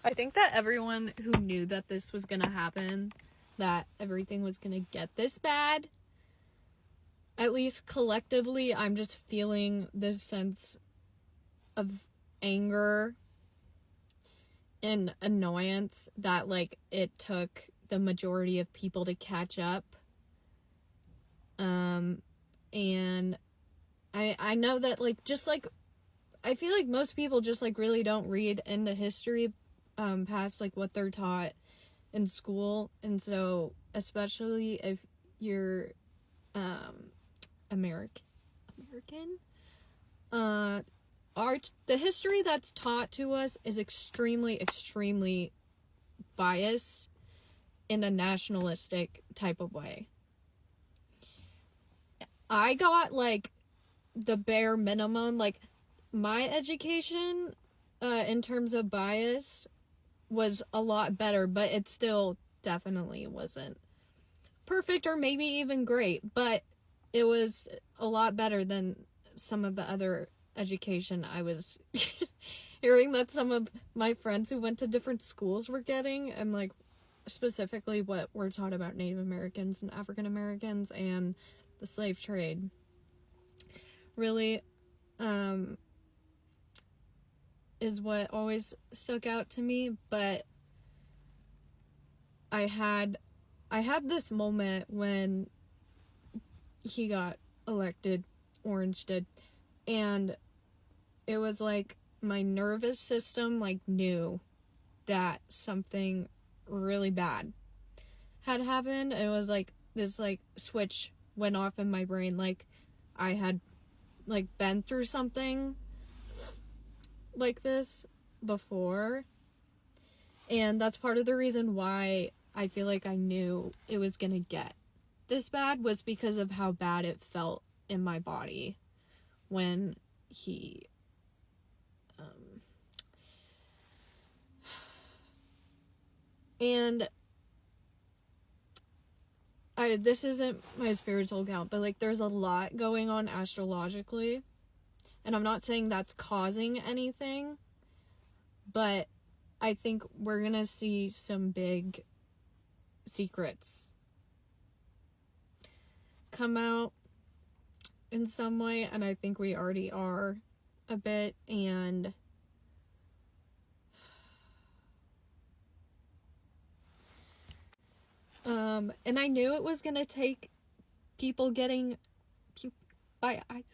I think that everyone who knew that this was gonna happen, that everything was gonna get this bad, at least collectively, I'm just feeling this sense of anger and annoyance that, like, it took the majority of people to catch up. And I know that, like, just, like, I feel like most people just, like, really don't read into history, past, like, what they're taught in school. And so, especially if you're, American, the history that's taught to us is extremely biased in a nationalistic type of way. I got, like, the bare minimum. Like, my education, in terms of bias, was a lot better, but it still definitely wasn't perfect or maybe even great, but it was a lot better than some of the other education I was hearing that some of my friends who went to different schools were getting, and, like, specifically what we're taught about Native Americans and African Americans and the slave trade. Really, is what always stuck out to me. But I had this moment when he got elected, Orange did, and it was like my nervous system, like, knew that something really bad had happened. It was like this, like, switch went off in my brain, like I had, like, been through something like this before. And that's part of the reason why I feel like I knew it was gonna get this bad, was because of how bad it felt in my body when he and this isn't my spiritual account, but, like, there's a lot going on astrologically, and I'm not saying that's causing anything, but I think we're gonna see some big secrets come out in some way, and I think we already are a bit. And I knew it was gonna take people getting by eyes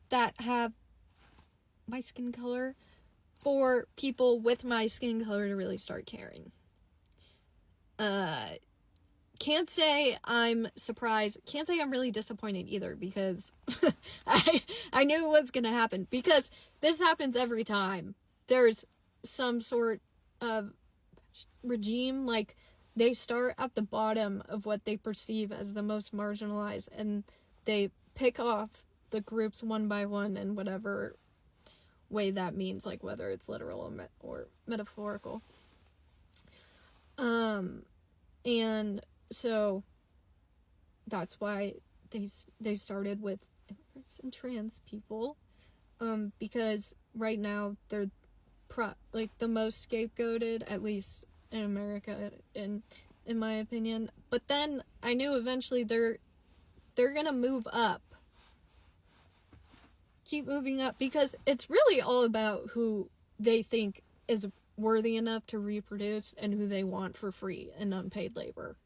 that have my skin color for people with my skin color to really start caring. Can't say I'm surprised, can't say I'm really disappointed either, because I knew it was gonna happen, because this happens every time there's some sort of regime. Like, they start at the bottom of what they perceive as the most marginalized, and they pick off the groups one by one in whatever way that means, like, whether it's literal or metaphorical. And so that's why they started with immigrants and trans people, because right now they're like the most scapegoated, at least in America, in my opinion. But then I knew eventually they're gonna move up, keep moving up, because it's really all about who they think is worthy enough to reproduce and who they want for free and unpaid labor.